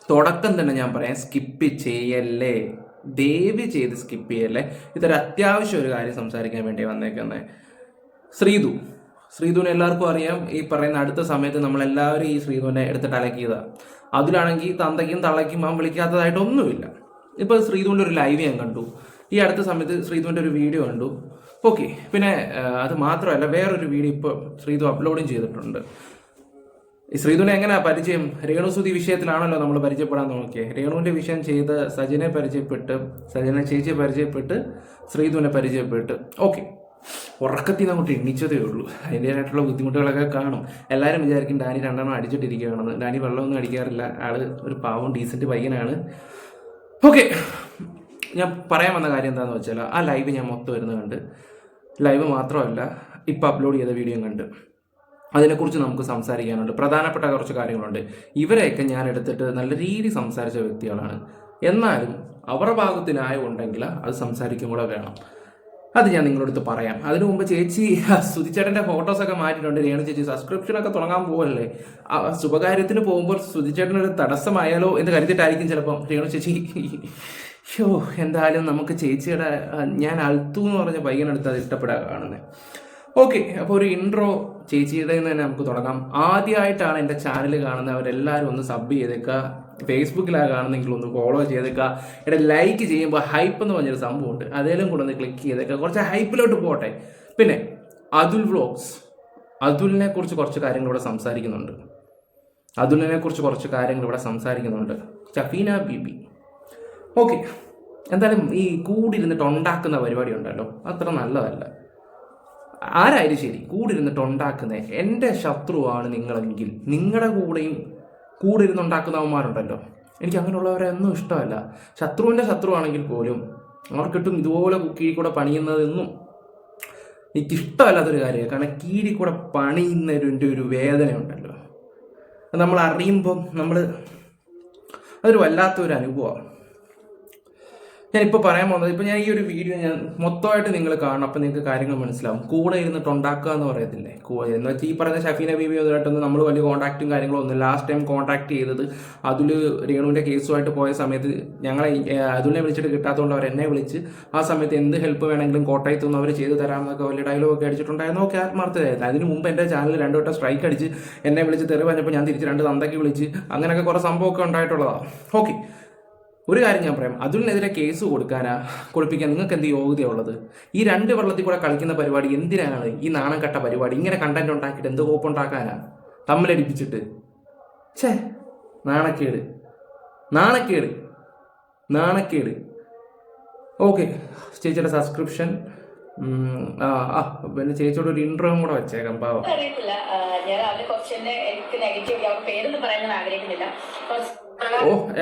തുടക്കം തന്നെ ഞാൻ പറയാം, സ്കിപ്പ് ചെയ്യല്ലേ, ദയവ് ചെയ്ത് സ്കിപ്പ് ചെയ്യല്ലേ. ഇതൊരു അത്യാവശ്യം ഒരു കാര്യം സംസാരിക്കാൻ വേണ്ടി വന്നേക്കുന്നത്. ശ്രീധുവിനെ എല്ലാവർക്കും അറിയാം. ഈ പറയുന്ന അടുത്ത സമയത്ത് നമ്മളെല്ലാവരും ഈ ശ്രീധുവിനെ എടുത്തിട്ട് അലക്കിയതാണ്. അതിലാണെങ്കിൽ തന്തയ്ക്കും തള്ളയ്ക്കും അവൻ വിളിക്കാത്തതായിട്ടൊന്നുമില്ല. ഇപ്പോൾ ശ്രീധുവിൻ്റെ ഒരു ലൈവ് ഞാൻ കണ്ടു, ഈ അടുത്ത സമയത്ത് ശ്രീധുവിൻ്റെ ഒരു വീഡിയോ കണ്ടു. ഓക്കെ, പിന്നെ അത് മാത്രമല്ല, വേറൊരു വീഡിയോ ഇപ്പോൾ ശ്രീധു അപ്ലോഡും ചെയ്തിട്ടുണ്ട്. ഈ ശ്രീധുവിനെ എങ്ങനെയാ പരിചയം? രേണുസുതി വിഷയത്തിലാണല്ലോ നമ്മൾ പരിചയപ്പെടാൻ നോക്കിയത്. രേണുവിൻ്റെ വിഷയം ചെയ്ത് സജിനെ പരിചയപ്പെട്ട്, സജിനെ ചേച്ചിയെ പരിചയപ്പെട്ട്, ശ്രീധുവിനെ പരിചയപ്പെട്ട്. ഓക്കെ, ഉറക്കത്തിൽ നിന്ന് അങ്ങോട്ട് എണ്ണിച്ചതേ ഉള്ളൂ. അതിൻ്റെതായിട്ടുള്ള ബുദ്ധിമുട്ടുകളൊക്കെ കാണും. എല്ലാവരും വിചാരിക്കും ഡാനി രണ്ടെണ്ണം അടിച്ചിട്ടിരിക്കുകയാണെന്ന്. ഡാനി വെള്ളമൊന്നും അടിക്കാറില്ല, ആള് ഒരു പാവം ഡീസൻറ്റ് പയ്യനാണ്. ഓക്കെ, ഞാൻ പറയാൻ വന്ന കാര്യം എന്താണെന്ന് വെച്ചാൽ, ആ ലൈവ് ഞാൻ മൊത്തം വരുന്നത് കണ്ട്, ലൈവ് മാത്രമല്ല ഇപ്പോൾ അപ്ലോഡ് ചെയ്ത വീഡിയോ കണ്ട്, അതിനെക്കുറിച്ച് നമുക്ക് സംസാരിക്കാനുണ്ട്. പ്രധാനപ്പെട്ട കുറച്ച് കാര്യങ്ങളുണ്ട്. ഇവരെയൊക്കെ ഞാൻ എടുത്തിട്ട് നല്ല രീതിയിൽ സംസാരിച്ച വ്യക്തികളാണ്. എന്നാലും അവരുടെ ഭാഗത്ത് ന്യായം ഉണ്ടെങ്കിൽ അത് സംസാരിക്കും കൂടെ വേണം. അത് ഞാൻ നിങ്ങളടുത്ത് പറയാം. അതിനു മുമ്പ് ചേച്ചി സുധിച്ചേട്ടൻ്റെ ഫോട്ടോസൊക്കെ മാറ്റിയിട്ടുണ്ട്. രേണു ചേച്ചി സബ്സ്ക്രിപ്ഷനൊക്കെ തുടങ്ങാൻ പോവല്ലേ, ശുഭകാര്യത്തിന് പോകുമ്പോൾ സുധിച്ചേട്ടനൊരു തടസ്സമായാലോ എന്ന് കരുതിയിട്ടായിരിക്കും ചിലപ്പം രേണു ചേച്ചി. എന്തായാലും നമുക്ക് ചേച്ചിയുടെ, ഞാൻ അൽത്തു എന്ന് പറഞ്ഞ പയ്യനെടുത്ത് അത് ഇഷ്ടപ്പെടാൻ കാണുന്നത്. ഓക്കെ, അപ്പോൾ ഒരു ഇൻട്രോ ചേച്ചിയുടെ തന്നെ നമുക്ക് തുടങ്ങാം. ആദ്യമായിട്ടാണ് എൻ്റെ ചാനൽ കാണുന്നവരെല്ലാവരും ഒന്ന് സബ് ചെയ്തേക്കുക. ഫേസ്ബുക്കിലാണ് കാണുന്നെങ്കിൽ ഒന്ന് ഫോളോ ചെയ്തേക്കുക. ഇവിടെ ലൈക്ക് ചെയ്യുമ്പോൾ ഹൈപ്പ് എന്ന് പറഞ്ഞൊരു സംഭവമുണ്ട്, അതേലും കൂടെ ഒന്ന് ക്ലിക്ക് ചെയ്തേക്കുക. കുറച്ച് ഹൈപ്പിലോട്ട് പോട്ടെ. പിന്നെ അതുൽ വ്ലോഗ്സ്, അതുലിനെ കുറിച്ച് കുറച്ച് കാര്യങ്ങൾ ഇവിടെ സംസാരിക്കുന്നുണ്ട്. ഷഫീന ബീബി. ഓക്കെ, എന്തായാലും ഈ കൂടിരുന്നിട്ട് ഉണ്ടാക്കുന്ന പരിപാടി ഉണ്ടല്ലോ, അത്ര നല്ലതല്ല. ആരായാലും ശരി, കൂടിരുന്നിട്ട് ഉണ്ടാക്കുന്നത്, എൻ്റെ ശത്രുവാണ് നിങ്ങളെങ്കിൽ നിങ്ങളുടെ കൂടെയും കൂടെ ഇരുന്നുണ്ടാക്കുന്നവന്മാരുണ്ടല്ലോ, എനിക്ക് അങ്ങനെയുള്ളവരെ ഒന്നും ഇഷ്ടമല്ല. ശത്രുവിൻ്റെ ശത്രുവാണെങ്കിൽ പോലും അവർക്കിട്ടും ഇതുപോലെ കീഴിൽ കൂടെ പണിയുന്നതെന്നും എനിക്കിഷ്ടമല്ലാത്തൊരു കാര്യമാണ്. കാരണം കീഴിൽ കൂടെ പണിയുന്നതിൻ്റെ ഒരു വേദന ഉണ്ടല്ലോ, നമ്മൾ അറിയുമ്പം അതൊരു വല്ലാത്തൊരു അനുഭവമാണ്. ഞാനിപ്പോൾ പറയാൻ പോകുന്നത്, ഇപ്പോൾ ഞാൻ ഈ ഒരു വീഡിയോ ഞാൻ മൊത്തമായിട്ട് നിങ്ങൾ കാണണം, അപ്പോൾ നിങ്ങൾക്ക് കാര്യങ്ങൾ മനസ്സിലാവും. കൂടെ ഇരുന്നിട്ട് ഉണ്ടാക്കുക എന്ന് പറയത്തില്ലേ, എന്ന് വെച്ചാൽ ഈ പറയുന്ന ഷഫീന ബീബി ആയിട്ടൊന്നും നമ്മൾ വലിയ കോൺടാക്റ്റും കാര്യങ്ങളും ഒന്നും. ലാസ്റ്റ് ടൈം കോൺടാക്ട് ചെയ്തത് അതിൽ രേണുവിൻ്റെ കേസുമായിട്ട് പോയ സമയത്ത് ഞങ്ങളെ അതിനെ വിളിച്ചിട്ട് കിട്ടാത്തതുകൊണ്ട് അവർ എന്നെ വിളിച്ച് ആ സമയത്ത് എന്ത് ഹെൽപ്പ് വേണമെങ്കിലും കോട്ടയത്തു നിന്ന് അവർ ചെയ്ത് തരാമെന്നൊക്കെ വലിയ ഡയലോഗൊക്കെ അടിച്ചിട്ടുണ്ടായിരുന്നു. ഒക്കെ ആത്മാർത്ഥമായിരുന്നു. അതിന് മുമ്പ് എൻ്റെ ചാനൽ 2 വട്ടം സ്ട്രൈക്ക് അടിച്ച് എന്നെ വിളിച്ച് തെറി പറഞ്ഞപ്പോൾ ഞാൻ തിരിച്ച് 2 തന്തയ്ക്ക് വിളിച്ച് അങ്ങനെയൊക്കെ കുറേ സംഭവമൊക്കെ ഉണ്ടായിട്ടുള്ളതാണ്. ഓക്കെ, ഒരു കാര്യം ഞാൻ പറയാം, അതിനെതിരെ കേസ് കൊടുപ്പിക്കാൻ നിങ്ങൾക്ക് എന്ത് യോഗ്യതയുള്ളത്? ഈ 2 വെള്ളത്തിൽ കൂടെ കളിക്കുന്ന പരിപാടി എന്തിനാണ്? ഈ നാണം കെട്ട പരിപാടി ഇങ്ങനെ കണ്ടന്റ് ഉണ്ടാക്കിയിട്ട് എന്ത് കോപ്പുണ്ടാക്കാനാ? തമ്മിലടിപ്പിച്ചിട്ട് നാണക്കേട്. ഓക്കെ, ചേച്ചിയുടെ സബ്സ്ക്രിപ്ഷൻ, പിന്നെ ചേച്ചിയോട് ഒരു ഇൻട്രോ കൂടെ വെച്ചേക്കാം. പാവം,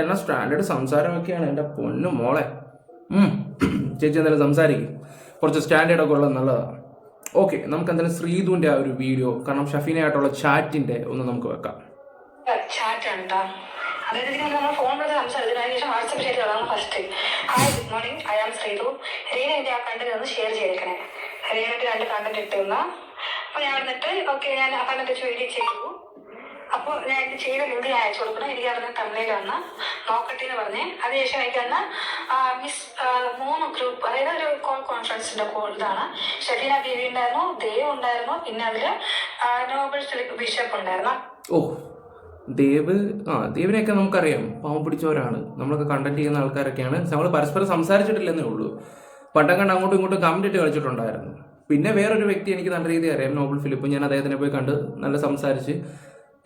എന്നാ സ്റ്റാൻഡേർഡ് സംസാരമൊക്കെയാണ് എൻ്റെ പൊന്നു മോളെ. ചേച്ചി എന്തായാലും സംസാരിക്കും, കുറച്ച് സ്റ്റാൻഡേർഡൊക്കെ ഉള്ളത് നല്ലതാണ്. ഓക്കെ, നമുക്ക് എന്തായാലും ശ്രീധുവിൻ്റെ ആ ഒരു വീഡിയോ, കാരണം ഷഫീനയായിട്ടുള്ള ചാറ്റിൻ്റെ ഒന്ന് നമുക്ക് വെക്കാം. അപ്പൊ ഞാൻ വന്നിട്ട് ഓക്കെ, ഞാൻ ആ കണ്ടന്റ് വീഡിയോ ചെയ്തു. അപ്പോൾ ഞാൻ ഇത് ചെയ്ത ലിങ്ക് ഞാൻ അയച്ചു കൊടുക്കണം. എനിക്ക് അതിന് തമിഴിൽ വന്ന് നോക്കട്ടെ എന്ന് പറഞ്ഞ്, അതിനുശേഷം എനിക്ക് അന്ന് 3 ഗ്രൂപ്പ്, അതായത് ഒരു കോൾ കോൺഫറൻസിന്റെ ഇതാണ്. ഷഫീന ബീവി ഉണ്ടായിരുന്നു, ദേവ് ഉണ്ടായിരുന്നു, പിന്നെ അതിൽ നോബൽ ഫിലിപ്പ് ബിഷപ്പ് ഉണ്ടായിരുന്നു. ദേവിനെയൊക്കെ നമുക്കറിയാം, പാവം പിടിച്ചവരാണ്. നമ്മളൊക്കെ കണ്ടന്റ് ചെയ്യുന്ന ആൾക്കാരൊക്കെയാണ്. നമ്മൾ പരസ്പരം സംസാരിച്ചിട്ടില്ലെന്നേ ഉള്ളൂ. പണ്ടം കണ്ട് അങ്ങോട്ടും ഇങ്ങോട്ടും കമന്റ് ഇട്ട് കളിച്ചിട്ടുണ്ടായിരുന്നു. പിന്നെ വേറൊരു വ്യക്തി എനിക്ക് നല്ല രീതിയിൽ അറിയാം, നോബൽ ഫിലിപ്പ്. ഞാൻ അദ്ദേഹത്തിനെ പോയി കണ്ട് നല്ല സംസാരിച്ച്,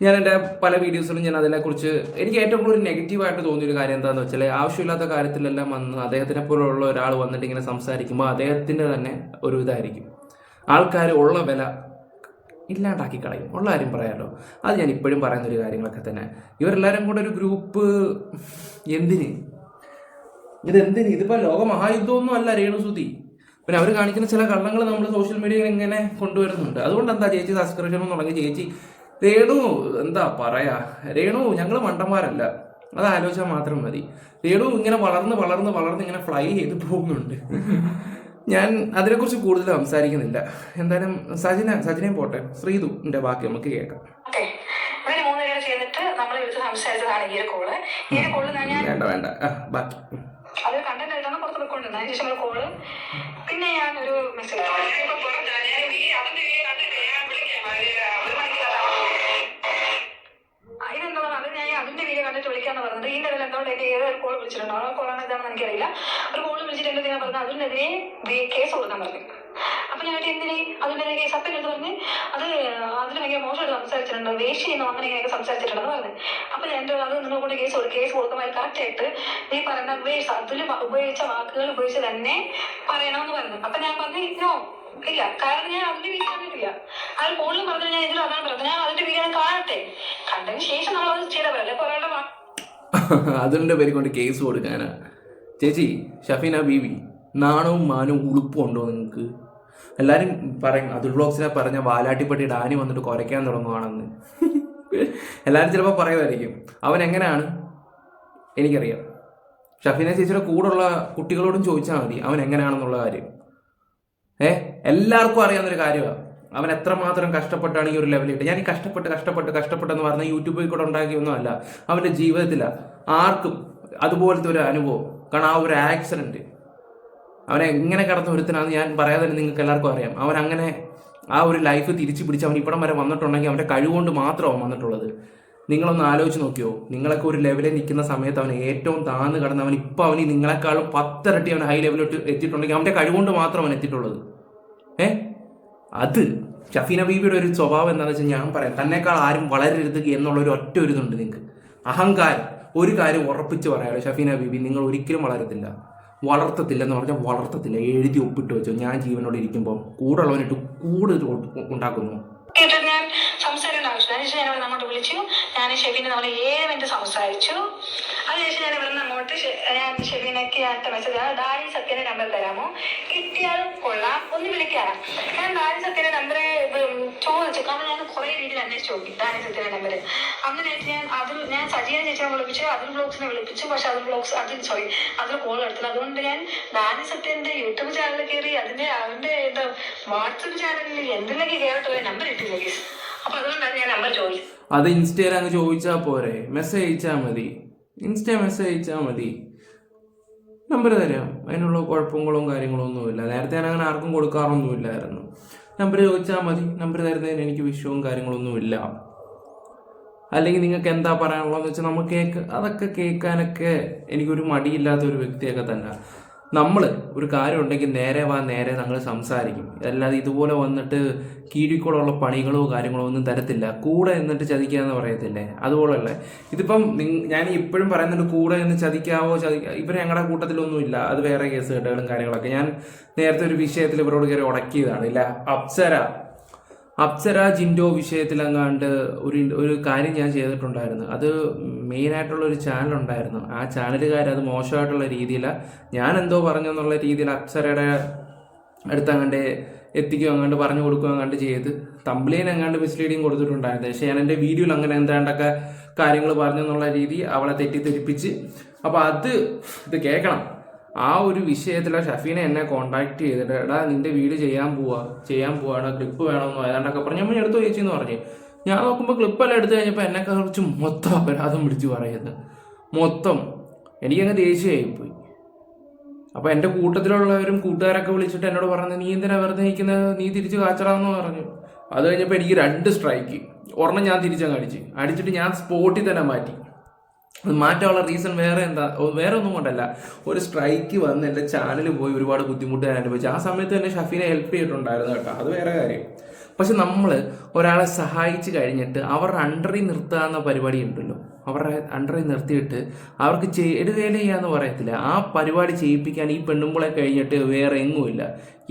ഞാൻ എൻ്റെ പല വീഡിയോസിലും ഞാൻ അതിനെക്കുറിച്ച്, എനിക്ക് ഏറ്റവും കൂടുതൽ നെഗറ്റീവായിട്ട് തോന്നിയൊരു കാര്യം എന്താണെന്ന് വെച്ചാൽ, ആവശ്യമില്ലാത്ത കാര്യത്തിലെല്ലാം വന്ന് അദ്ദേഹത്തിനെ പോലുള്ള ഒരാൾ വന്നിട്ട് ഇങ്ങനെ സംസാരിക്കുമ്പോൾ അദ്ദേഹത്തിൻ്റെ തന്നെ ഒരു ഇതായിരിക്കും. ആൾക്കാർ ഉള്ള വില ഇല്ലാണ്ടാക്കി കളയും. ഉള്ള കാര്യം പറയാമല്ലോ, അത് ഞാൻ ഇപ്പോഴും പറയുന്നൊരു കാര്യങ്ങളൊക്കെ തന്നെ. ഇവരെല്ലാവരും കൂടെ ഒരു ഗ്രൂപ്പ് എന്തിന്? ഇതിപ്പോൾ ലോകമഹായുദ്ധമൊന്നും അല്ല രേണുസുതി. പിന്നെ അവർ കാണിക്കുന്ന ചില കള്ളങ്ങൾ നമ്മൾ സോഷ്യൽ മീഡിയയിൽ ഇങ്ങനെ കൊണ്ടുവരുന്നുണ്ട്. അതുകൊണ്ട് എന്താ ചേച്ചി സബ്സ്ക്രിപ്ഷൻ തുടങ്ങി? ചേച്ചി രേണു എന്താ പറയാ, രേണു ഞങ്ങൾ മണ്ടന്മാരല്ല, അത് ആലോചിച്ചാൽ മാത്രം മതി. രേണു ഇങ്ങനെ വളർന്ന് ഇങ്ങനെ ഫ്ലൈ ചെയ്ത് പോകുന്നുണ്ട്. ഞാൻ അതിനെക്കുറിച്ച് കൂടുതൽ സംസാരിക്കുന്നില്ല. എന്തായാലും സജിനയും പോട്ടെ, ശ്രീധുവിന്റെ ബാക്കി നമുക്ക് കേൾക്കാം. നമ്മൾ സംസാരിച്ചതാണ് ഈ ഒരു കോള്. ഈ ഒരു കോള് ഞാൻ വേണ്ട ബാക്കി അത് കണ്ടന്റ് ആയിട്ടാണ് പുറത്ത് പോയിക്കൊണ്ടിരുന്നത്. അതിനുശേഷം ഒരു കോള്, പിന്നെ ഞാൻ ഒരു മെസ്സേജ് ഇതെന്താണ് അത് ഞാൻ അതിന്റെ വീഡിയോ കണ്ടിട്ട് വിളിക്കാന്ന് പറഞ്ഞത്. ഇതിന്റെ ഇടയിൽ എന്തോ ഏതോ ഒരു കോള് വിളിച്ചിട്ടുണ്ടോ, ആ കോളാണ് ഇതാണെന്ന് എനിക്കറിയില്ല. ഒരു കോള് വിളിച്ചിട്ട് എന്താ ഞാൻ പറഞ്ഞത് അതിനെതിരെ കേസ് കൊടുക്കാൻ പറഞ്ഞു. അപ്പൊ ഞാൻ എന്തിനെ അതിനെതിരെ കേസ് അപ്പം എടുത്ത് പറഞ്ഞ് അതിന് ഭയങ്കര മോശമായിട്ട് സംസാരിച്ചിട്ടുണ്ട്, വേസ്റ്റ് ചെയ്യുന്നു, അങ്ങനെ ഇങ്ങനെയൊക്കെ സംസാരിച്ചിട്ടുണ്ടെന്ന് പറഞ്ഞു. അപ്പൊ ഞാൻ അത് നിങ്ങളെ കൊണ്ട് കേസ് കൊടുക്കുമ്പോൾ കറക്റ്റ് ആയിട്ട് നീ പറയുന്ന അതിൽ ഉപയോഗിച്ച വാക്കുകൾ ഉപയോഗിച്ച് തന്നെ പറയണമെന്ന് പറഞ്ഞു. അപ്പൊ ഞാൻ പറഞ്ഞു നോ ഇല്ല, കാരണം ഞാൻ അതിന്റെ വീഡിയോ കണ്ടിട്ടില്ല. അത് കൂടുതലും പറഞ്ഞു ഞാൻ ഇതിലും അതാണ് പറഞ്ഞത്. ഞാൻ അതിന്റെ വീഡിയോ കാണട്ടെ, കണ്ടതിന് ശേഷം നമ്മൾ അത് ചെയ്താൽ പറയല്ലേ ഒരാളുടെ അതിൻ്റെ പേര് കൊണ്ട് കേസ് കൊടുക്കാനാ. ചേച്ചി ഷഫീന ബീവി, നാണവും മാനവും ഉളുപ്പും ഉണ്ടോ നിങ്ങൾക്ക്? എല്ലാവരും പറയും അതുൽ വ്ളോഗ്സിനെ പറഞ്ഞ വാലാട്ടിപ്പട്ടി ഡാനി വന്നിട്ട് കുരയ്ക്കാൻ തുടങ്ങുവാണെന്ന്. എല്ലാവരും ചിലപ്പോൾ പറയുമായിരിക്കും. അവൻ എങ്ങനെയാണ് എനിക്കറിയാം. ഷഫീന ചേച്ചിയുടെ കൂടെയുള്ള കുട്ടികളോടും ചോദിച്ചാൽ മതി അവൻ എങ്ങനെയാണെന്നുള്ള കാര്യം. എല്ലാവർക്കും അറിയാവുന്നൊരു കാര്യമാണ് അവൻ എത്രമാത്രം കഷ്ടപ്പെട്ടാണ് ഈ ഒരു ലെവലിട്ട്. ഞാൻ ഈ കഷ്ടപ്പെട്ടെന്ന് പറഞ്ഞ യൂട്യൂബിൽ കൂടെ ഉണ്ടാക്കിയൊന്നും അല്ല, അവൻ്റെ ജീവിതത്തിലാണ് ആർക്കും അതുപോലത്തെ ഒരു അനുഭവം. കാരണം ആ ഒരു ആക്സിഡൻറ്റ് അവനെ എങ്ങനെ കടന്ന ഒരുത്തനാണെന്ന് ഞാൻ പറയാതെ തന്നെ നിങ്ങൾക്ക് എല്ലാവർക്കും അറിയാം. അവൻ അങ്ങനെ ആ ഒരു ലൈഫ് തിരിച്ചു പിടിച്ച് അവൻ ഇവിടം വരെ വന്നിട്ടുണ്ടെങ്കിൽ അവൻ്റെ കഴിവുകൊണ്ട് മാത്രമാണ് വന്നിട്ടുള്ളത്. നിങ്ങളൊന്ന് ആലോചിച്ച് നോക്കിയോ, നിങ്ങളൊക്കെ ഒരു ലെവലിൽ നിൽക്കുന്ന സമയത്ത് അവൻ ഏറ്റവും താഴ്ന്ന് കടന്ന് അവൻ ഇപ്പോൾ അവന് നിങ്ങളെക്കാളും 10 ഇരട്ടി അവൻ ഹൈ ലെവലിലോട്ട് എത്തിയിട്ടുണ്ടെങ്കിൽ അവൻ്റെ കഴിവുകൊണ്ട് മാത്രം അവൻ എത്തിയിട്ടുള്ളത്. അത് ഷഫീന ബീവിയുടെ ഒരു സ്വഭാവം എന്താണെന്ന് വെച്ചാൽ ഞാൻ പറയാം, തന്നെക്കാൾ ആരും വളരരുത് എന്നുള്ളൊരു ഒറ്റ ഒരു ഇതുണ്ട് നിങ്ങൾക്ക്. അഹങ്കാരം. ഒരു കാര്യം ഉറപ്പിച്ച് പറയാമല്ലോ, ഷഫീന ബീവി നിങ്ങൾ ഒരിക്കലും വളരത്തില്ല, വളർത്തത്തില്ലെന്ന് പറഞ്ഞാൽ വളർത്തത്തില്ല. എഴുതി ഒപ്പിട്ട് വെച്ചോ. ഞാൻ ജീവനോട് ഇരിക്കുമ്പോൾ കൂടെ ഉള്ളവനിട്ട് കൂടുതൽ ഉണ്ടാക്കുന്നു. ഞാൻ സംസാരിക്കേണ്ട ആവശ്യമില്ല. ഞാൻ അങ്ങോട്ട് വിളിച്ചു, ഞാൻ ഷെഫീനെ നമ്മൾ 7 മിനിറ്റ് സംസാരിച്ചു. അതിനുശേഷം ഞാൻ ഇവിടെ നിന്ന് അങ്ങോട്ട് ഞാൻ ഷെഫീനയ്ക്ക് ഞാനിട്ട് മെസ്സേജ് ഡാനി സത്യന്റെ നമ്പർ തരാമോ, കിട്ടിയാൽ കൊള്ളാം, ഒന്ന് വിളിക്കാം. ഞാൻ ഡാനി സത്യന്റെ നമ്പർ ചോദിച്ചു, കാരണം ഞാൻ കുറെ രീതിയിൽ അന്വേഷിച്ച് നോക്കി ഡാനി സത്യന്റെ നമ്പർ. അങ്ങനെയായിട്ട് ഞാൻ സജീവ ചേച്ചിനെ വിളിപ്പിച്ചു, അതിൽ ബ്ലോഗ്സിനെ വിളിപ്പിച്ചു. പക്ഷെ അതിൽ കോൾ എടുത്തില്ല. അതുകൊണ്ട് ഞാൻ ഡാനി സത്യന്റെ യൂട്യൂബ് ചാനലിൽ കയറി അവന്റെ വാട്സപ്പ് ചാനലിൽ എന്തിനൊക്കെ കയറിയിട്ടുള്ള നമ്പർ ഇട്ടില്ല. അപ്പൊ അതുകൊണ്ടാണ് ഞാൻ നമ്പർ ചോദിച്ചത്. അത് ഇൻസ്റ്റയിൽ അങ്ങ് ചോദിച്ചാൽ പോരെ, മെസ്സേജ് അയച്ചാൽ മതി. മെസ്സേജ് അയച്ചാൽ മതി, നമ്പർ തരാം. അതിനുള്ള കുഴപ്പങ്ങളും കാര്യങ്ങളും ഒന്നുമില്ല. നേരത്തെ ഞാൻ അങ്ങനെ ആർക്കും കൊടുക്കാറൊന്നുമില്ലായിരുന്നു. നമ്പർ ചോദിച്ചാൽ മതി. നമ്പർ തരുന്നതിന് എനിക്ക് വിഷയവും കാര്യങ്ങളൊന്നുമില്ല. അല്ലെങ്കിൽ നിങ്ങൾക്ക് എന്താ പറയാനുള്ളതെന്ന് വെച്ചാൽ നമുക്ക് അതൊക്കെ കേൾക്കാനൊക്കെ എനിക്കൊരു മടിയില്ലാത്തൊരു വ്യക്തിയൊക്കെ തന്നെ. നമ്മൾ ഒരു കാര്യം ഉണ്ടെങ്കിൽ നേരെ ഞങ്ങൾ സംസാരിക്കും. അല്ലാതെ ഇതുപോലെ വന്നിട്ട് കീഴിക്കൂടെയുള്ള പണികളോ കാര്യങ്ങളോ ഒന്നും തരത്തില്ല. കൂടെ എന്നിട്ട് ചതിക്കുക എന്ന് പറയത്തില്ലേ, അതുപോലെയല്ലേ ഇതിപ്പം. ഞാൻ ഇപ്പോഴും പറയുന്നുണ്ട് കൂടെ നിന്ന് ചതിക്കാവോ ഇവർ ഞങ്ങളുടെ കൂട്ടത്തിലൊന്നുമില്ല. അത് വേറെ കേസ് കെട്ടുകളും കാര്യങ്ങളൊക്കെ. ഞാൻ നേരത്തെ ഒരു വിഷയത്തിൽ ഇവരോട് കയറി ഉടക്കിയതാണ്. ഇല്ല, അപ്സര ജിൻഡോ വിഷയത്തിലെങ്ങാണ്ട് ഒരു കാര്യം ഞാൻ ചെയ്തിട്ടുണ്ടായിരുന്നു. അത് മെയിനായിട്ടുള്ള ഒരു ചാനലുണ്ടായിരുന്നു. ആ ചാനലുകാർ അത് മോശമായിട്ടുള്ള രീതിയിൽ ഞാൻ എന്തോ പറഞ്ഞെന്നുള്ള രീതിയിൽ അപ്സരയുടെ അടുത്തങ്ങാണ്ട് എത്തിക്കുകയോ അങ്ങാണ്ട് പറഞ്ഞു കൊടുക്കുകയോ അങ്ങാണ്ട് ചെയ്ത് തമ്പ്ലൈൻ അങ്ങാണ്ട് മിസ്ലീഡിങ് കൊടുത്തിട്ടുണ്ടായിരുന്നു. പക്ഷേ ഞാൻ എൻ്റെ വീഡിയോയിൽ അങ്ങനെ എന്താണ്ടൊക്കെ കാര്യങ്ങൾ പറഞ്ഞെന്നുള്ള രീതി അവളെ തെറ്റിദ്ധരിപ്പിച്ച്. അപ്പോൾ ഇത് കേൾക്കണം. ആ ഒരു വിഷയത്തിൽ ഷഫീനെ എന്നെ കോൺടാക്ട് ചെയ്തിട്ട് എടാ നിന്റെ വീഡിയോ ചെയ്യാൻ പോവാണ്, ക്ലിപ്പ് വേണമെന്നോ ഏതാണ്ടൊക്കെ പറഞ്ഞു. നമ്മൾ എടുത്തു ചോദിച്ചെന്ന് പറഞ്ഞു. ഞാൻ നോക്കുമ്പോൾ ക്ലിപ്പെല്ലാം എടുത്തു കഴിഞ്ഞപ്പോൾ എന്നെയൊക്കെ കുറിച്ച് മൊത്തം അപരാധം വിളിച്ച് പറയുന്നത്. മൊത്തം എനിക്കങ്ങ് ദേഷ്യമായിപ്പോയി. അപ്പോൾ എൻ്റെ കൂട്ടത്തിലുള്ളവരും കൂട്ടുകാരൊക്കെ വിളിച്ചിട്ട് എന്നോട് പറഞ്ഞത് നീ എന്തിനാ വെറുതെ നിൽക്കുന്നത്, നീ തിരിച്ച് കാച്ചറാന്ന് പറഞ്ഞു. അത് കഴിഞ്ഞപ്പോൾ എനിക്ക് 2 സ്ട്രൈക്ക്. ഒരെണ്ണം ഞാൻ തിരിച്ചങ്ങ് അടിച്ചിട്ട് ഞാൻ സ്പോട്ടിൽ തന്നെ മാറ്റി. മാറ്റാനുള്ള റീസൺ വേറെ ഒന്നും കൊണ്ടല്ല. ഒരു സ്ട്രൈക്ക് വന്ന് എൻ്റെ ചാനൽ പോയി ഒരുപാട് ബുദ്ധിമുട്ട് ഞാൻ അനുഭവിച്ചു. ആ സമയത്ത് തന്നെ ഷഫീനെ ഹെൽപ്പ് ചെയ്തിട്ടുണ്ടായിരുന്നു കേട്ടോ, അത് വേറെ കാര്യം. പക്ഷെ നമ്മൾ ഒരാളെ സഹായിച്ച് കഴിഞ്ഞിട്ട് അവരുടെ അണ്ടറിൽ നിർത്തുക എന്ന പരിപാടി ഉണ്ടല്ലോ, അവരുടെ അണ്ടറിൽ നിർത്തിയിട്ട് അവർക്ക് വേല ചെയ്യാന്ന് പറയത്തില്ല, ആ പരിപാടി ചെയ്യിപ്പിക്കാൻ ഈ പെണ്ണുമ്പളെ കഴിഞ്ഞിട്ട് വേറെ എങ്ങുമില്ല.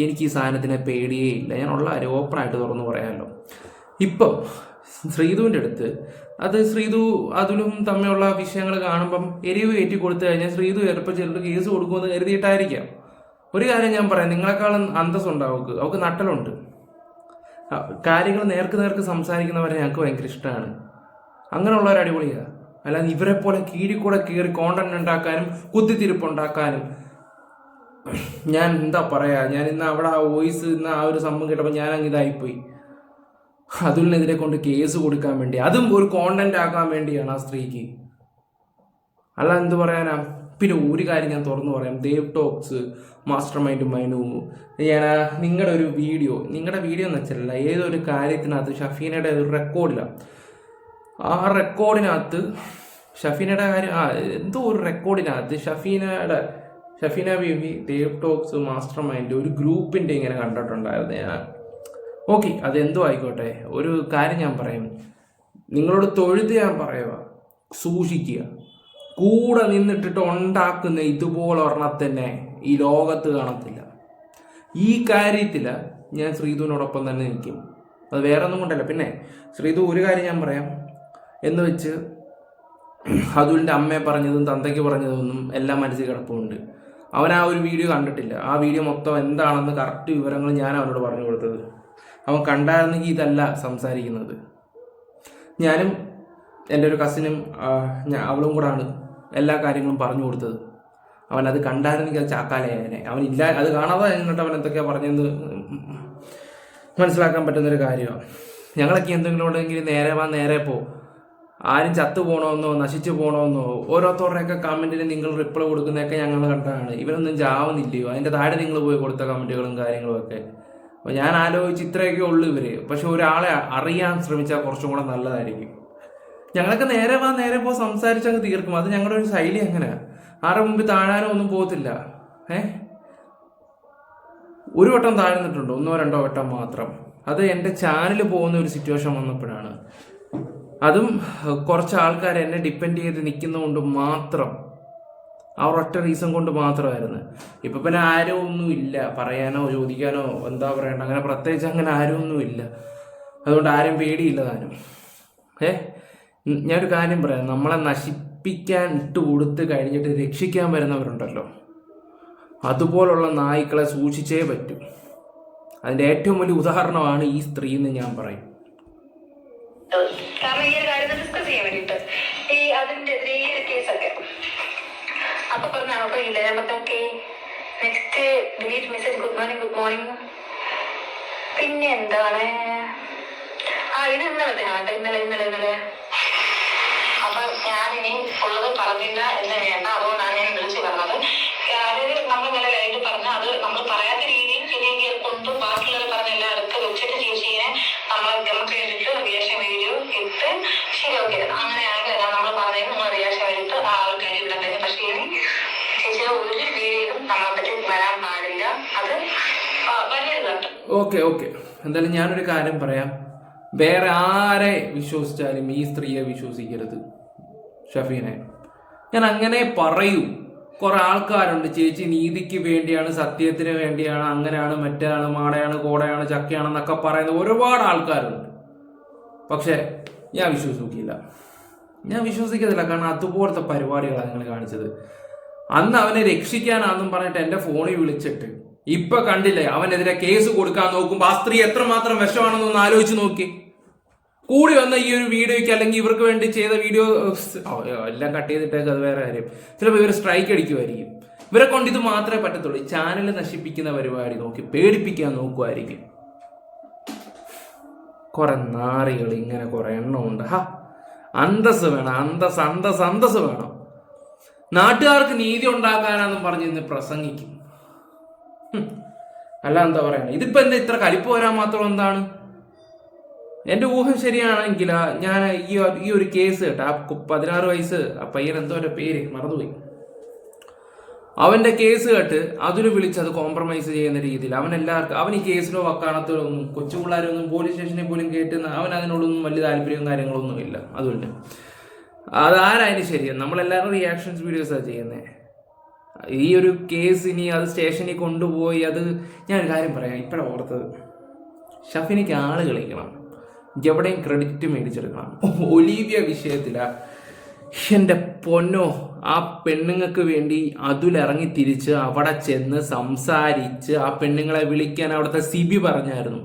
എനിക്ക് ഈ സാധനത്തിനെ പേടിയേ ഇല്ല. ഞാനുള്ള കാര്യം ഓപ്പണായിട്ട് തുറന്നു പറയാമല്ലോ. ഇപ്പം ശ്രീധുവിൻ്റെ അടുത്ത് ശ്രീധു അതിലും തമ്മിലുള്ള വിഷയങ്ങൾ കാണുമ്പം എരിവ് കയറ്റി കൊടുത്തു കഴിഞ്ഞാൽ ശ്രീധു ചിലപ്പോൾ കേസ് കൊടുക്കുമെന്ന് കരുതിയിട്ടായിരിക്കാം. ഒരു കാര്യം ഞാൻ പറയാം, നിങ്ങളെക്കാളും അന്തസ്സുണ്ടാവും അവൾക്ക് നട്ടലുണ്ട്. കാര്യങ്ങൾ നേർക്ക് സംസാരിക്കുന്നവരെ ഞങ്ങൾക്ക് ഭയങ്കര ഇഷ്ടമാണ്. അങ്ങനെയുള്ളവർ അടിപൊളിയാണ്. അല്ലാതെ ഇവരെ പോലെ കീഴിക്കൂടെ കയറി കോണ്ടന്റ് ഉണ്ടാക്കാനും കുത്തിത്തിരിപ്പുണ്ടാക്കാനും ഞാൻ എന്താ പറയാ. ഞാൻ ഇന്ന് അവിടെ ആ വോയിസ് ആ ഒരു സംഭവം കേട്ടപ്പോൾ ഞാൻ അങ്ങ് ഇതായിപ്പോയി. അതുലിനെതിരെ കൊണ്ട് കേസ് കൊടുക്കാൻ വേണ്ടി, അതും ഒരു കോണ്ടന്റ് ആക്കാൻ വേണ്ടിയാണ് ആ സ്ത്രീക്ക്. അല്ല എന്ത് പറയാനാ. പിന്നെ ഒരു കാര്യം ഞാൻ തുറന്നു പറയാം, Dev talks, master mind Manu, ഞാൻ നിങ്ങളുടെ ഒരു വീഡിയോ എന്ന് വെച്ചില്ല, ഏതൊരു കാര്യത്തിനകത്ത് ഷഫീനയുടെ ഒരു റെക്കോർഡിലാണ്, ആ റെക്കോർഡിനകത്ത് ഷഫീനയുടെ കാര്യം എന്തോ ഒരു റെക്കോർഡിനകത്ത് Shafeena Baby Dev talks master mind ഒരു ഗ്രൂപ്പിൻ്റെ ഇങ്ങനെ കണ്ടിട്ടുണ്ടായിരുന്നു ഞാൻ. ഓക്കെ, അതെന്തോ ആയിക്കോട്ടെ. ഒരു കാര്യം ഞാൻ പറയും, നിങ്ങളോട് തൊഴുത് ഞാൻ പറയുക, സൂക്ഷിക്കുക. കൂടെ നിന്നിട്ടിട്ട് ഉണ്ടാക്കുന്ന ഇതുപോലെ ഒരെണ്ണത്തന്നെ ഈ ലോകത്ത് കാണത്തില്ല. ഈ കാര്യത്തിൽ ഞാൻ ശ്രീധുവിനോടൊപ്പം തന്നെ നിൽക്കും. അത് വേറെ ഒന്നും കൊണ്ടല്ല. പിന്നെ ശ്രീധു ഒരു കാര്യം ഞാൻ പറയാം, എന്ന് വെച്ച് അതുലിൻ്റെ അമ്മയെ പറഞ്ഞതും തന്തയ്ക്ക് പറഞ്ഞതൊന്നും എല്ലാം മനസ്സിൽ കിടപ്പുണ്ട്. അവൻ ആ ഒരു വീഡിയോ കണ്ടിട്ടില്ല. ആ വീഡിയോ മൊത്തം എന്താണെന്ന് കറക്റ്റ് വിവരങ്ങൾ ഞാൻ അവനോട് പറഞ്ഞു കൊടുത്തത്. അവൻ കണ്ടായിരുന്നെങ്കിൽ ഇതല്ല സംസാരിക്കുന്നത്. ഞാനും എൻ്റെ ഒരു കസിനും അവളും കൂടാണ് എല്ലാ കാര്യങ്ങളും പറഞ്ഞു കൊടുത്തത്. അവനത് കണ്ടായിരുന്നെങ്കിൽ അത് ചാക്കാലയായനെ. അവനില്ല, അത് കാണാതെ എന്നിട്ട് അവൻ എന്തൊക്കെയാണ് പറഞ്ഞതെന്ന് മനസ്സിലാക്കാൻ പറ്റുന്നൊരു കാര്യമാണ്. ഞങ്ങളൊക്കെ എന്തെങ്കിലും ഉണ്ടെങ്കിൽ നേരെ പോ, ആരും ചത്തു പോകണമെന്നോ നശിച്ചു പോകണമെന്നോ ഓരോരുത്തരുടെയൊക്കെ കമൻറ്റിന് നിങ്ങൾ റിപ്ലൈ കൊടുക്കുന്നതൊക്കെ ഞങ്ങൾ കണ്ടതാണ്. ഇവരൊന്നും ചാവുന്നില്ലയോ, അതിൻ്റെ താഴെ നിങ്ങൾ പോയി കൊടുത്ത കമൻറ്റുകളും കാര്യങ്ങളും ഒക്കെ. അപ്പോൾ ഞാൻ ആലോചിച്ച് ഇത്രയൊക്കെ ഉള്ളൂ ഇവർ. പക്ഷെ ഒരാളെ അറിയാൻ ശ്രമിച്ചാൽ കുറച്ചും കൂടെ നല്ലതായിരിക്കും. ഞങ്ങളൊക്കെ നേരെ പോ സംസാരിച്ചങ്ങ് തീർക്കും. അത് ഞങ്ങളുടെ ഒരു ശൈലി അങ്ങനെയാണ്. ആരുടെ മുമ്പിൽ താഴാനോ ഒന്നും പോകത്തില്ല. ഒരു വട്ടം താഴ്ന്നിട്ടുണ്ടോ, 1-2 വട്ടം മാത്രം. അത് എൻ്റെ ചാനൽ പോകുന്ന ഒരു സിറ്റുവേഷൻ വന്നപ്പോഴാണ്. അതും കുറച്ച് ആൾക്കാർ എന്നെ ഡിപ്പെൻഡ് ചെയ്ത് നിൽക്കുന്നതുകൊണ്ട് മാത്രം, ആ ഒരൊറ്റ റീസൺ കൊണ്ട് മാത്രമായിരുന്നു. ഇപ്പം പിന്നെ ആരും ഒന്നും ഇല്ല പറയാനോ ചോദിക്കാനോ എന്താ പറയണ്ട, അങ്ങനെ പ്രത്യേകിച്ച് അങ്ങനെ ആരും ഒന്നും ഇല്ല. അതുകൊണ്ട് ആരും പേടിയില്ല താനും. ഞാനൊരു കാര്യം പറയാം, നമ്മളെ നശിപ്പിക്കാൻ ഇട്ട് കൊടുത്ത് കഴിഞ്ഞിട്ട് രക്ഷിക്കാൻ വരുന്നവരുണ്ടല്ലോ, അതുപോലുള്ള നായ്ക്കളെ സൂക്ഷിച്ചേ പറ്റൂ. അതിൻ്റെ ഏറ്റവും വലിയ ഉദാഹരണമാണ് ഈ സ്ത്രീ എന്ന് ഞാൻ പറയും. കാരണം ഈ ഒരു കാര്യം ഡിസ്കസ് ചെയ്യാൻ വേണ്ടിട്ട് ഈ അതിനെതിരെ ഈ ഒരു കേസൊക്കെ അപ്പൊ പറഞ്ഞാണോ ഇല്ല. ഞാൻ പറഞ്ഞ next delete message good morning. പിന്നെ എന്താണ് ഇത് ഇന്നലെ അപ്പൊ ഞാനിനി ഉള്ളത് പറഞ്ഞില്ല എന്ന് വേണ്ട, അതുകൊണ്ടാണ് ഞാൻ വിളിച്ചു പറഞ്ഞത്. അതായത് നമ്മളിങ്ങനെ ലൈറ്റ് പറഞ്ഞ അത് നമ്മൾ പറയാത്ത രീതിയിൽ ശരിയാക്കി കൊണ്ട് ബാക്കിയുള്ളവർ പറഞ്ഞ എല്ലാവർക്കും വെച്ചിട്ട് ചേച്ചീനെ നമുക്ക് വേണ്ടിട്ട് റിയാക്ഷൻ വീഡിയോ ഇട്ട് ശരിയാക്കി. അങ്ങനെയാണെങ്കിൽ നമ്മൾ പറഞ്ഞത് നിങ്ങൾ റിയാക്ഷൻ വേണ്ടിയിട്ട് ആ ആൾക്കാർ ഇവിടെ തന്നെ. പക്ഷേ ചേച്ചിയുടെ ഒരു വീഡിയോയിലും നമ്മളെ പറ്റി വരാൻ പാടില്ല. അത് വലിയത് കേട്ടോ. ഓക്കെ എന്തായാലും ഞാനൊരു കാര്യം പറയാം, വേറെ ആരെ വിശ്വസിച്ചാലും ഈ സ്ത്രീയെ വിശ്വസിക്കരുത്, ഷഫീനെ. ഞാൻ അങ്ങനെ പറയൂ. കുറെ ആൾക്കാരുണ്ട്, ചേച്ചി നീതിക്ക് വേണ്ടിയാണ്, സത്യത്തിന് വേണ്ടിയാണ്, അങ്ങനെയാണ്, മറ്റാണ്, മാടയാണ്, കോടയാണ്, ചക്കയാണെന്നൊക്കെ പറയുന്ന ഒരുപാട് ആൾക്കാരുണ്ട്. പക്ഷെ ഞാൻ വിശ്വസിക്കത്തില്ല. കാരണം അതുപോലത്തെ പരിപാടികളാണ് നിങ്ങൾ കാണിച്ചത്. അന്ന് അവനെ രക്ഷിക്കാനാണെന്നും പറഞ്ഞിട്ട് എൻ്റെ ഫോണിൽ വിളിച്ചിട്ട് ഇപ്പൊ കണ്ടില്ലേ അവനെതിരെ കേസ് കൊടുക്കാൻ നോക്കുമ്പോൾ ആ സ്ത്രീ എത്രമാത്രം വിഷമാണെന്നൊന്ന് ആലോചിച്ച് നോക്കി. കൂടി വന്ന ഈ ഒരു വീഡിയോയ്ക്ക് അല്ലെങ്കിൽ ഇവർക്ക് വേണ്ടി ചെയ്ത വീഡിയോ എല്ലാം കട്ട് ചെയ്തിട്ടേക്ക്, അത് വേറെ കാര്യം. ചിലപ്പോൾ ഇവർ സ്ട്രൈക്ക് അടിക്കുമായിരിക്കും. ഇവരെ കൊണ്ട് ഇത് മാത്രമേ പറ്റത്തുള്ളൂ. ചാനൽ നശിപ്പിക്കുന്ന പരിപാടി നോക്കി പേടിപ്പിക്കാൻ നോക്കുമായിരിക്കും. കുറെ നാറികൾ ഇങ്ങനെ കുറെ എണ്ണമുണ്ട്. അന്തസ് വേണം, അന്തസ് വേണം. നാട്ടുകാർക്ക് നീതി ഉണ്ടാക്കാനാന്നും പറഞ്ഞ് ഇന്ന് പ്രസംഗിക്കും. അല്ല എന്താ പറയണേ, ഇതിപ്പോ എന്താ ഇത്ര കലിപ്പ് വരാൻ മാത്രം എന്താണ്? എൻ്റെ ഊഹം ശരിയാണെങ്കിൽ ഞാൻ ഈ ഒരു കേസ് കേട്ടോ, ആ 16 വയസ്സ് ആ പയ്യൻ എന്തോ ഒരു പേര് മറന്നുപോയി, അവൻ്റെ കേസ് കേട്ട് അതിൽ വിളിച്ച് അത് കോംപ്രമൈസ് ചെയ്യുന്ന രീതിയിൽ അവൻ ഈ കേസിലോ വക്കാണത്തോ ഒന്നും കൊച്ചു പിള്ളേരൊന്നും പോലീസ് സ്റ്റേഷനിൽ പോലും കേട്ടുന്ന അവൻ അതിനോടൊന്നും വലിയ താല്പര്യവും കാര്യങ്ങളൊന്നും ഇല്ല. അതുകൊണ്ട് അതാരായാലും ശരിയാണ്, നമ്മളെല്ലാവരും റിയാക്ഷൻസ് വീഡിയോസാണ് ചെയ്യുന്നത്. ഈ ഒരു കേസ് ഇനി അത് സ്റ്റേഷനിൽ കൊണ്ടുപോയി അത് ഞാനൊരു കാര്യം പറയാം, ഇപ്പോഴാണ് ഓർത്തത്. ഷഫീനയ്ക്ക് ആള് കളിക്കണം, എവിടെയും ക്രെഡിറ്റ് മേടിച്ചെടുക്കണം. ഒലീവിയ വിഷയത്തിലാണ് എൻ്റെ പൊന്നോ, ആ പെണ്ണുങ്ങൾക്ക് വേണ്ടി അതിലിറങ്ങി തിരിച്ച് അവിടെ ചെന്ന് സംസാരിച്ച് ആ പെണ്ണുങ്ങളെ വിളിക്കാൻ അവിടുത്തെ സിബി പറഞ്ഞായിരുന്നു.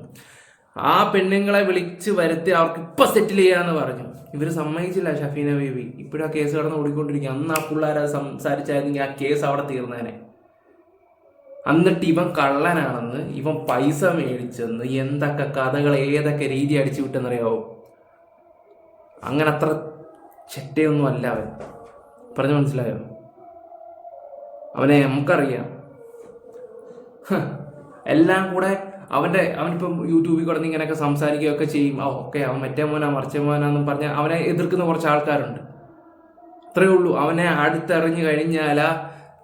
ആ പെണ്ണുങ്ങളെ വിളിച്ച് വരുത്തി അവർക്ക് ഇപ്പം സെറ്റിൽ ചെയ്യാന്ന് പറഞ്ഞു. ഇവർ സമ്മതിച്ചില്ല. ഷഫീന ബേബി ഇപ്പോഴും ആ കേസ് കടന്ന് ഓടിക്കൊണ്ടിരിക്കുക. അന്ന് ആ പിള്ളേരെ സംസാരിച്ചായിരുന്നെങ്കിൽ ആ കേസ് അവിടെ തീർന്നേനെ. എന്നിട്ട് ഇവൻ കള്ളനാണെന്ന്, ഇവൻ പൈസ മേടിച്ചെന്ന് എന്തൊക്കെ കഥകൾ ഏതൊക്കെ രീതി അടിച്ചു വിട്ടെന്നറിയാവോ? അങ്ങനെ അത്ര ചെറ്റയൊന്നും അല്ല അവൻ. പറഞ്ഞു മനസ്സിലായോ? അവനെ നമുക്കറിയാം. എല്ലാം കൂടെ അവനിപ്പം യൂട്യൂബിൽ കിടന്ന് ഇങ്ങനെയൊക്കെ സംസാരിക്കുകയൊക്കെ ചെയ്യും. ഓക്കെ, അവൻ മറ്റേ മോനാ മറിച്ച മോനാന്നും പറഞ്ഞ് അവനെ എതിർക്കുന്ന കുറച്ച് ആൾക്കാരുണ്ട്. അത്രയേ ഉള്ളൂ. അവനെ അടുത്തെറിഞ്ഞു കഴിഞ്ഞാലാ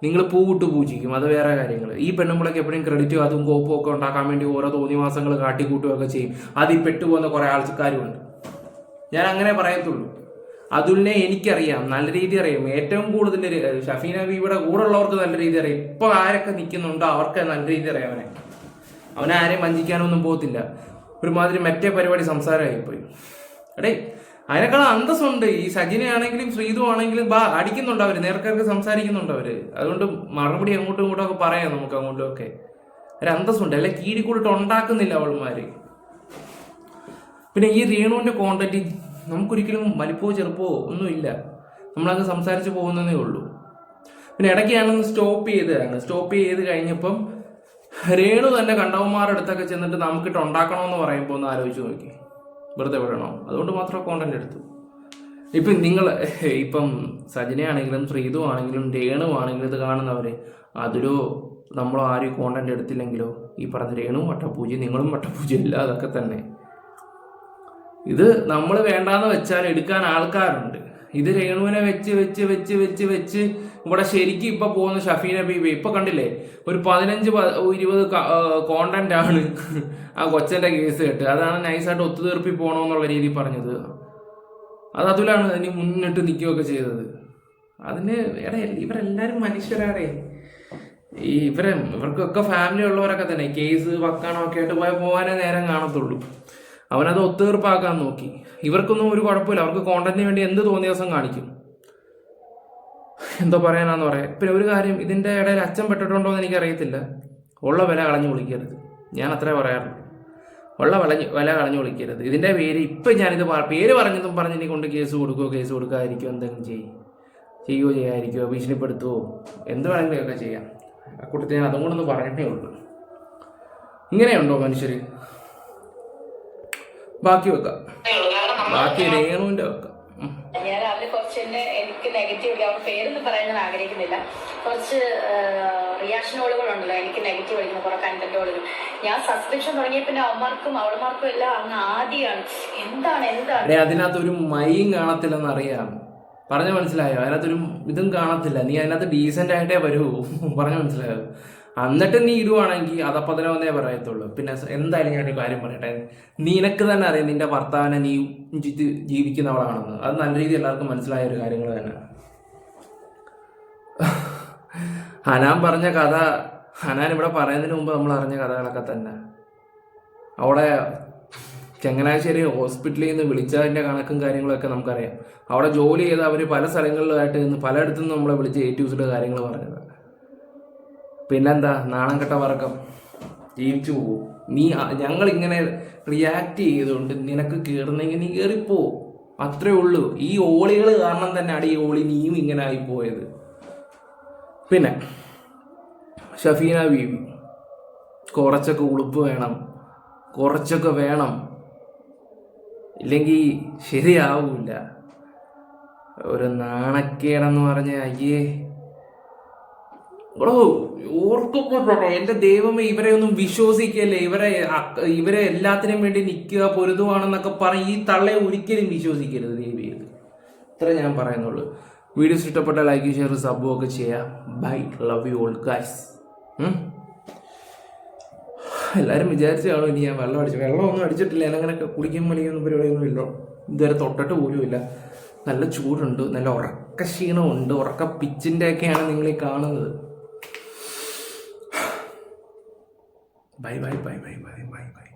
നിങ്ങൾ പൂവിട്ട് പൂജിക്കും, അത് വേറെ കാര്യങ്ങൾ. ഈ പെണ്ണുമ്പോഴൊക്കെ എപ്പോഴും ക്രെഡിറ്റും അതും കോപ്പും ഒക്കെ ഉണ്ടാക്കാൻ വേണ്ടി ഓരോ തോന്നിവാസങ്ങൾ കാട്ടിക്കൂട്ടുകയൊക്കെ ചെയ്യും. അതിൽ പെട്ടുപോകുന്ന കുറേ ആൾക്കാരുമുണ്ട്. ഞാൻ അങ്ങനെ പറയത്തുള്ളൂ. അതുലിനെ എനിക്കറിയാം, നല്ല രീതി അറിയാം. ഏറ്റവും കൂടുതൽ ഷഫീന ബീവിയുടെ കൂടെ ഉള്ളവർക്ക് നല്ല രീതി അറിയാം. ഇപ്പൊ ആരൊക്കെ നിൽക്കുന്നുണ്ടോ അവർക്ക് നല്ല രീതി അറിയാം. അവനെ ആരെയും വഞ്ചിക്കാനൊന്നും പോകത്തില്ല. ഒരുമാതിരി മറ്റേ പരിപാടി സംസാരമായിപ്പോയി. എടേ, അതിനേക്കാൾ അന്തസ്സുണ്ട്. ഈ സജിനയാണെങ്കിലും ശ്രീതു ആണെങ്കിലും അടിക്കുന്നുണ്ട് അവര്, നേർക്കാർക്ക് സംസാരിക്കുന്നുണ്ട് അവര്. അതുകൊണ്ട് മറുപടി അങ്ങോട്ടും ഇങ്ങോട്ടും ഒക്കെ പറയാം നമുക്ക്, അങ്ങോട്ടും ഒക്കെ ഒരു അന്തസ്സുണ്ട്. അല്ലെ കീഴിക്കൂടിട്ട് ഉണ്ടാക്കുന്നില്ല അവൾമാര്. പിന്നെ ഈ രേണുവിന്റെ കോണ്ടന്റ് നമുക്കൊരിക്കലും വലിപ്പോ ചെറുപ്പോ ഒന്നുമില്ല. നമ്മളങ്ങ് സംസാരിച്ച് പോകുന്നതേ ഉള്ളൂ. പിന്നെ ഇടയ്ക്കാണെന്ന് സ്റ്റോപ്പ് ചെയ്ത് കഴിഞ്ഞപ്പം രേണു തന്നെ കണ്ടവന്മാരുടെ അടുത്തൊക്കെ ചെന്നിട്ട് നമുക്കിട്ട് ഉണ്ടാക്കണമെന്ന് പറയുമ്പോൾ ഒന്ന് ആലോചിച്ച് നോക്കി, വെറുതെ വിടണോ? അതുകൊണ്ട് മാത്രം കോണ്ടന്റ് എടുത്തു. ഇപ്പം സജനയാണെങ്കിലും ശ്രീതു ആണെങ്കിലും രേണു ആണെങ്കിലും ഇത് കാണുന്നവര് അതിലോ നമ്മളോ ആരും കോണ്ടന്റ് എടുത്തില്ലെങ്കിലോ ഈ പറഞ്ഞ രേണുവും വട്ടപ്പൂജ, നിങ്ങളും വട്ടപ്പൂജ ഇല്ല, അതൊക്കെ തന്നെ. ഇത് നമ്മൾ വേണ്ടാന്ന് വെച്ചാൽ എടുക്കാൻ ആൾക്കാരുണ്ട്. ഇത് രേണുവിനെ വെച്ച് ഇവിടെ ശരിക്കും ഇപ്പൊ പോകുന്ന ഷഫീന ബീബി ഇപ്പൊ കണ്ടില്ലേ, ഒരു 15-20 കോണ്ടന്റ് ആണ് ആ കൊച്ചന്റെ കേസ് കേട്ട്. അതാണ് നൈസായിട്ട് ഒത്തുതീർപ്പി പോകണമെന്നുള്ള രീതി പറഞ്ഞത്. അത് അതുലാണ് അതിന് മുന്നിട്ട് നിൽക്കുകയൊക്കെ ചെയ്തത്. അതിന് ഇവരെല്ലാരും മനുഷ്യരാടേ. ഇവർക്കൊക്കെ ഫാമിലി ഉള്ളവരൊക്കെ തന്നെ കേസ് വക്കാണൊക്കെ ആയിട്ട് പോകാനേ നേരം കാണത്തുള്ളൂ. അവനത് ഒത്തുതീർപ്പാക്കാൻ നോക്കി. ഇവർക്കൊന്നും ഒരു കുഴപ്പമില്ല. അവർക്ക് കോണ്ടന്റിന് വേണ്ടി എന്ത് തോന്നിയ ദിവസം കാണിക്കും. എന്തോ പറയാനാന്ന് പറയാം. പിന്നെ ഒരു കാര്യം, ഇതിന്റെ ഇടയിൽ അച്ഛൻ പെട്ടിട്ടുണ്ടോ എന്ന് എനിക്കറിയത്തില്ല. ഉള്ള വില കളഞ്ഞു വിളിക്കരുത്, ഞാൻ അത്രേ പറയാറുള്ളൂ. ഉള്ള വില കളഞ്ഞു വിളിക്കരുത്. ഇതിന്റെ പേര് ഇപ്പം ഞാനിത് പേര് പറഞ്ഞതും പറഞ്ഞ് ഇനി കൊണ്ട് കേസ് കൊടുക്കാതിരിക്കുമോ, എന്തെങ്കിലും ചെയ്യാതിരിക്കുമോ, ഭീഷണിപ്പെടുത്തുമോ, എന്ത് വേണമെങ്കിലും ഒക്കെ ചെയ്യാം. ആ കൂട്ടത്തിൽ ഞാൻ അതും കൊണ്ടൊന്ന് പറഞ്ഞിട്ടേ ഉള്ളൂ. ഇങ്ങനെയുണ്ടോ മനുഷ്യര്? ബാക്കി വെക്കാം, ബാക്കി രേണുവിന്റെ വെക്കാം. ഞാൻ അതിൽ കുറച്ച് എനിക്ക് നെഗറ്റീവ്, അവർ പേരൊന്നും പറയാൻ ഞാൻ ആഗ്രഹിക്കുന്നില്ല. കുറച്ച് റിയാക്ഷനുകളുണ്ടല്ലോ എനിക്ക് നെഗറ്റീവ് അടിക്കുന്ന കുറെ കണ്ടന്റുകൾ. ഞാൻ സബ്സ്ക്രിപ്ഷൻ തുടങ്ങിയ പിന്നെ അവന്മാർക്കും എല്ലാം അങ്ങ് ആദ്യമാണ് എന്താണ് അതിനകത്തൊരു മൈയും കാണത്തില്ലെന്ന് അറിയാം. പറഞ്ഞു മനസ്സിലായോ? അതിനകത്തൊരു ഇതും കാണത്തില്ല. നീ അതിനകത്ത് ഡീസന്റ് ആയിട്ടേ വരൂ. പറഞ്ഞു മനസ്സിലായോ? എന്നിട്ട് നീ ഇടുവാണെങ്കിൽ അതപ്പതിനൊന്നേ പറയത്തുള്ളൂ. പിന്നെ എന്തായാലും ഞാനൊരു കാര്യം പറയട്ടെ, നിനക്ക് തന്നെ അറിയാം നിന്റെ ഭർത്താവിനെ നീ ജീവിക്കുന്നവളാണെന്ന്. അത് നല്ല രീതിയിൽ എല്ലാവർക്കും മനസ്സിലായ ഒരു കാര്യങ്ങൾ തന്നെ. ഹനാൻ പറഞ്ഞ കഥ, ഹനാൻ ഇവിടെ പറയുന്നതിന് മുമ്പ് നമ്മൾ അറിഞ്ഞ കഥകളൊക്കെ തന്നെ. അവിടെ ചങ്ങനാശ്ശേരി ഹോസ്പിറ്റലിൽ നിന്ന് വിളിച്ചതിൻ്റെ കണക്കും കാര്യങ്ങളൊക്കെ നമുക്കറിയാം. അവിടെ ജോലി ചെയ്ത് അവർ പല സ്ഥലങ്ങളിലായിട്ട് നിന്ന് പലയിടത്തു നിന്ന് നമ്മളെ വിളിച്ച് A to Z കാര്യങ്ങൾ പറഞ്ഞത്. പിന്നെന്താ, നാണം കെട്ട വർഗം ജീവിച്ചു പോകും. ഞങ്ങളിങ്ങനെ റിയാക്ട് ചെയ്തുകൊണ്ട് നിനക്ക് കയറുന്നെങ്കിൽ നീ കയറിപ്പോ, അത്രേ ഉള്ളൂ. ഈ ഓളികൾ കാരണം തന്നെയാണ് ഈ ഓളി നീയും ഇങ്ങനെ ആയിപ്പോയത്. പിന്നെ ഷഫീന ബീവി കുറച്ചൊക്കെ ഉളുപ്പ് വേണം, കുറച്ചൊക്കെ വേണം, ഇല്ലെങ്കിൽ ശരിയാവൂല. ഒരു നാണക്കേടെന്ന് പറഞ്ഞ അയ്യേ ബ്രോ, ഓർക്കുമ്പോ എന്റെ ദൈവമേ, ഇവരെ ഒന്നും വിശ്വസിക്കല്ലേ. ഇവരെ എല്ലാത്തിനും വേണ്ടി നിൽക്കുക, പൊരുതുവാണെന്നൊക്കെ പറയും. ഈ തള്ളയെ ഒരിക്കലും വിശ്വസിക്കരുത് ദേവിയത്. ഇത്ര ഞാൻ പറയുന്നുള്ളൂ. വീഡിയോസ് ഇഷ്ടപ്പെട്ട ലൈക്ക്, ഷെയർ, സബും ഒക്കെ ചെയ്യാം. Bye, love you all guys. എല്ലാവരും വിചാരിച്ചു കാണും ഇനി ഞാൻ വെള്ളമൊന്നും അടിച്ചിട്ടില്ല. ഞാനങ്ങനെ കുടിക്കും വലിയൊന്നും പരിപാടിയൊന്നും ഇല്ലോ. ഇതുവരെ തൊട്ടിട്ട് പോലും ഇല്ല. നല്ല ചൂടുണ്ട്, നല്ല ഉറക്ക ക്ഷീണമുണ്ട്, ഉറക്ക പിച്ചിൻ്റെ ഒക്കെയാണ് നിങ്ങൾ ഈ കാണുന്നത്. Bye bye bye bye bye bye bye.